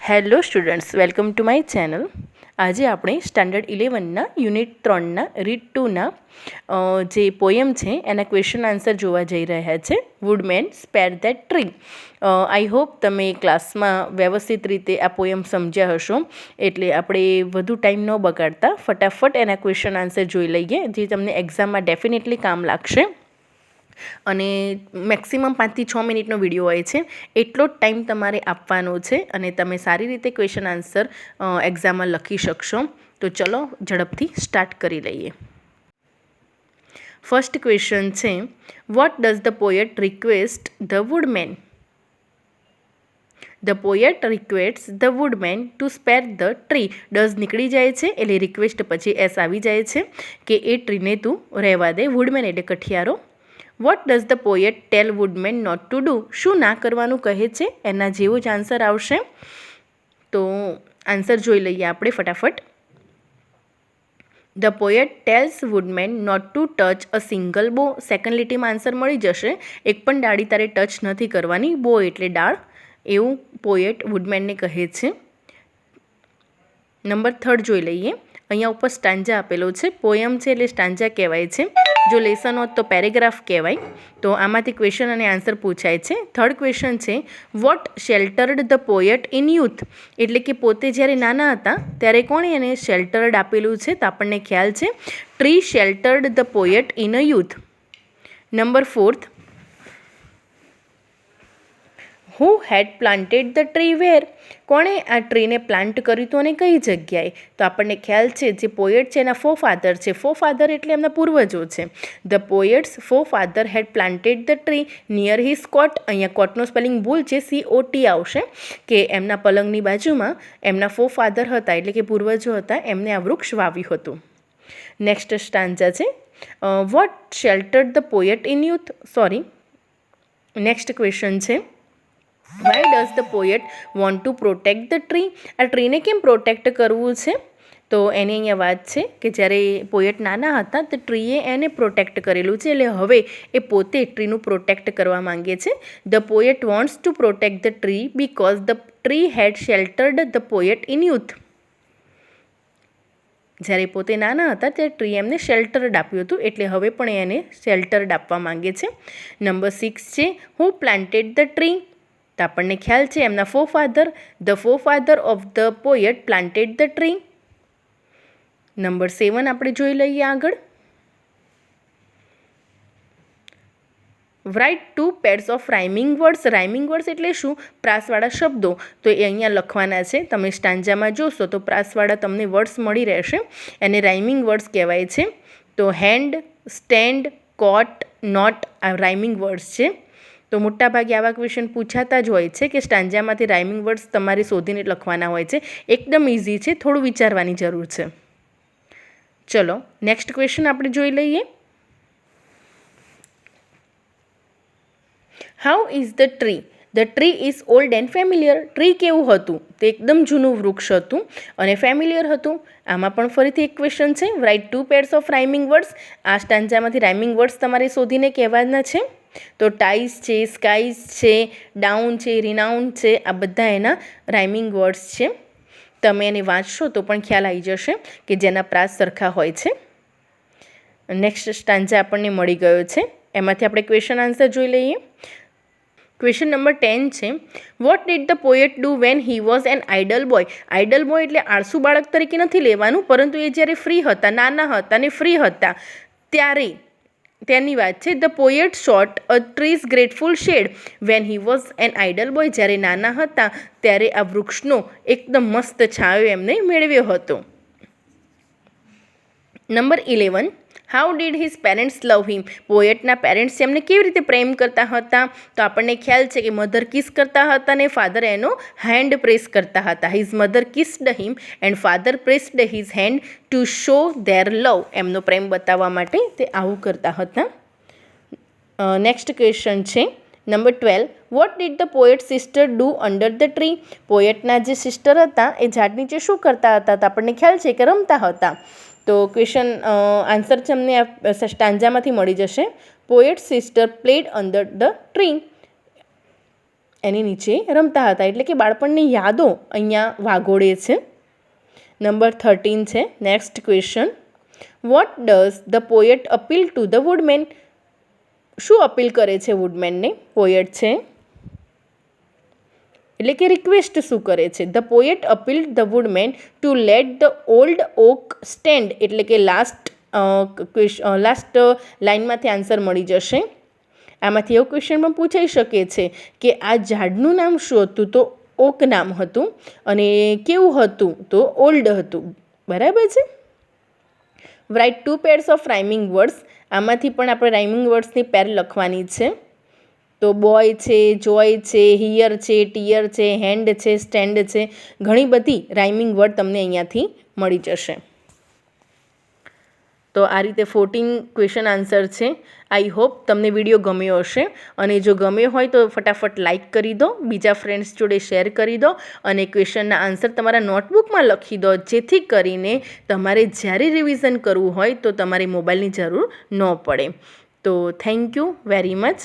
Hello students, welcome to my channel. આજે આપણે standard 11ના unit 3ના read 2ના જે પોયમ છે એના ક્વેશ્ચન આન્સર જોવા જઈ રહ્યા છે. Woodman spare that tree. I hope તમે ક્લાસમાં વ્યવસ્થિત રીતે આ પોયમ સમજ્યા હશો, એટલે આપણે વધુ ટાઈમ ન બગાડતા ફટાફટ એના ક્વેશ્ચન આન્સર જોઈ લઈએ, જે તમને એક્ઝામમાં ડેફિનેટલી કામ લાગશે. અને મેક્સિમમ 5 થી 6 મિનિટનો વિડીયો હોય છે, એટલો જ ટાઈમ તમારે આપવાનો છે અને તમે સારી રીતે ક્વેશ્ચન આન્સર એક્ઝામમાં લખી શકશો. તો ચલો ઝડપથી સ્ટાર્ટ કરી લઈએ. ફર્સ્ટ ક્વેશ્ચન છે, what does the poet request the woodman? The poet request the woodman to spare the tree. Does નીકળી જાય છે એટલે રિક્વેસ્ટ પછી એસ આવી જાય છે કે એ ટ્રીને તું રહેવા દે. વુડમેન એટલે કઠિયારો. What does the poet tell woodman not to do? શું ના કરવાનું કહે છે? એના જેવો જ આન્સર આવશે. તો આન્સર જોઈ લઈએ આપણે ફટાફટ. The poet tells woodman not to touch a single bough. Second લીટીમાં આન્સર મળી જશે. એક પણ ડાળી તારે ટચ નથી કરવાની. બો એટલે ડાળ, એવું પોએટ વુડમેનને કહે છે. નંબર 3 જોઈ લઈએ. અહીંયા ઉપર સ્ટાન્જા આપેલો છે. પોયમ છે એટલે સ્ટાન્જા કહેવાય છે. જો લેસન હોત તો પેરેગ્રાફ કહેવાય. તો આમાંથી ક્વેશ્ચન અને આન્સર પૂછાય છે. થર્ડ ક્વેશ્ચન છે, what sheltered the poet in youth? એટલે કે પોતે જ્યારે નાના હતા ત્યારે કોણે એને શેલ્ટર્ડ આપેલું છે? તો આપણને ખ્યાલ છે, tree sheltered the poet in a youth. Number 4, who had planted the tree where? કોણે આ ટ્રીને પ્લાન્ટ કર્યું હતું અને કઈ જગ્યાએ? તો આપણને ખ્યાલ છે, જે પોએટ છે એના ફોફાધર છે. ફોફાધર એટલે એમના પૂર્વજો છે. The poet's forefather had planted the tree near his cot. અહીંયા કોટનો સ્પેલિંગ ભૂલ છે, COT આવશે, કે એમના પલંગની બાજુમાં એમના ફોફાધર હતા એટલે કે પૂર્વજો હતા, એમને આ વૃક્ષ વાવ્યું હતું. નેક્સ્ટ સ્ટાન્જા છે, what sheltered the poet in youth? Next question છે, why does the poet want to protect the tree? આ ટ્રીને કેમ પ્રોટેક્ટ કરવું છે? તો એની અહીંયા વાત છે કે જ્યારે પોએટ નાના હતા તો ટ્રીએ એને પ્રોટેક્ટ કરેલું છે, એટલે હવે એ પોતે ટ્રીનું પ્રોટેક્ટ કરવા માંગે છે. The poet wants to protect the tree because the tree had sheltered the poet in youth. જ્યારે પોતે નાના હતા ત્યારે ટ્રી એમને શેલ્ટર્ડ આપ્યું હતું, એટલે હવે પણ એને શેલ્ટર્ડ આપવા માંગે છે. નંબર 6 છે, હુ પ્લાન્ટેડ ધ ટ્રી? તો આપણને ખ્યાલ છે, એમના forefather. The forefather of the poet planted the tree. Number 7 આપણે જોઈ લઈએ આગળ. Write 2 pairs of rhyming words. Rhyming words એટલે શું? પ્રાસવાળા શબ્દો. તો એ અહીંયા લખવાના છે. તમે સ્ટાન્જામાં જોશો તો પ્રાસવાળા તમને વર્ડ્સ મળી રહેશે, એને રાઇમિંગ વર્ડ્સ કહેવાય છે. તો હેન્ડ, સ્ટેન્ડ, કોટ, નોટ આ રાઇમિંગ વર્ડ્સ છે. તો મોટાભાગે આવા ક્વેશ્ચન પૂછાતા જ હોય છે કે સ્ટાન્જામાંથી રાઇમિંગ વર્ડ્સ તમારે શોધીને લખવાના હોય છે. એકદમ ઇઝી છે, થોડું વિચારવાની જરૂર છે. ચલો નેક્સ્ટ ક્વેશ્ચન આપણે જોઈ લઈએ. How is the tree? The tree is old and familiar. Tree કેવું હતું? તે એકદમ જૂનું વૃક્ષ હતું અને ફેમિલિયર હતું. આમાં પણ ફરીથી એક ક્વેશ્ચન છે, write 2 pairs of rhyming words. આ સ્ટાન્જામાંથી રાઇમિંગ વર્ડ્સ તમારે શોધીને કહેવાના છે. તો ટાઈસ છે, સ્કાઈઝ છે, ડાઉન છે, રિનાઉન્ડ છે, આ બધા એના રાઇમિંગ વર્ડ્સ છે. તમે એને વાંચશો તો પણ ખ્યાલ આવી જશે કે જેના પ્રાસ સરખા હોય છે. નેક્સ્ટ સ્ટાન્જા આપણને મળી ગયો છે. એમાંથી આપણે ક્વેશ્ચન આન્સર જોઈ લઈએ. ક્વેશ્ચન નંબર 10 છે, what did the poet do when he was an idle boy? Idle boy એટલે આળસુ બાળક તરીકે નથી લેવાનું, પરંતુ એ જ્યારે ફ્રી હતા, નાના હતા અને ફ્રી હતા ત્યારે તેની વાત છે. The poet sought a tree's grateful shade when he was an idle boy. જ્યારે નાના હતા ત્યારે આ વૃક્ષનો એકદમ મસ્ત છાંયો એમને મેળવ્યો હતો. Number 11, how did his parents love him? પોએટના પેરેન્ટ્સ એમને કેવી રીતે પ્રેમ કરતા હતા? તો આપણને ખ્યાલ છે કે મધર કિસ કરતા હતા અને ફાધર એનો હેન્ડ પ્રેસ કરતા હતા. His mother kissed him and father pressed his hand to show their love. એમનો પ્રેમ બતાવવા માટે તે આવું કરતા હતા. નેક્સ્ટ ક્વેશ્ચન છે number 12, what did the poet sister do under the tree? પોએટના જે સિસ્ટર હતા એ ઝાડ નીચે શું કરતા હતા? તો આપણને ખ્યાલ છે કે રમતા હતા. તો ક્વેશ્ચન આન્સર તમને સ્ટાન્જામાંથી મળી જશે. Poet sister played under the tree. એની નીચે રમતા હતા, એટલે કે બાળપણની યાદો અહીંયા વાગોળે છે. નંબર 13 છે next question. Vote does the poet appeal to the woodman? શું અપીલ કરે છે વુડમેનને? પોએટ છે એટલે કે રિક્વેસ્ટ શું કરે છે? The poet appeal the woodman to let the old oak stand, એટલે કે લાસ્ટ લાઇનમાંથી આન્સર મળી જશે. આમાંથી એવો ક્વેશ્ચન પણ પૂછાઈ શકે છે કે આ ઝાડનું નામ શું હતું? તો ઓક નામ હતું. અને કેવું હતું? તો ઓલ્ડ હતું. બરાબર છે. Write 2 pairs of rhyming words. આમાંથી પણ આપણે રાઇમિંગ વર્ડ્સની પેર લખવાની છે. તો બોય છે, જોય છે, હિયર છે, ટીયર છે, હેન્ડ છે, સ્ટેન્ડ છે. ઘણી બધી રાઇમિંગ વર્ડ તમને અહીંયાથી મળી જશે. તો આ રીતે 14 ક્વેશ્ચન આન્સર છે. આઈ હોપ તમને વિડીયો ગમ્યો હશે, અને જો ગમ્યો હોય તો ફટાફટ લાઇક કરી દો, બીજા ફ્રેન્ડ્સ જોડે શેર કરી દો, અને ક્વેશ્ચનના આન્સર તમારા નોટબુકમાં લખી દો, જેથી કરીને તમારે જ્યારે રિવિઝન કરવું હોય તો તમારે મોબાઈલની જરૂર ન પડે. તો થેન્ક યુ વેરી મચ.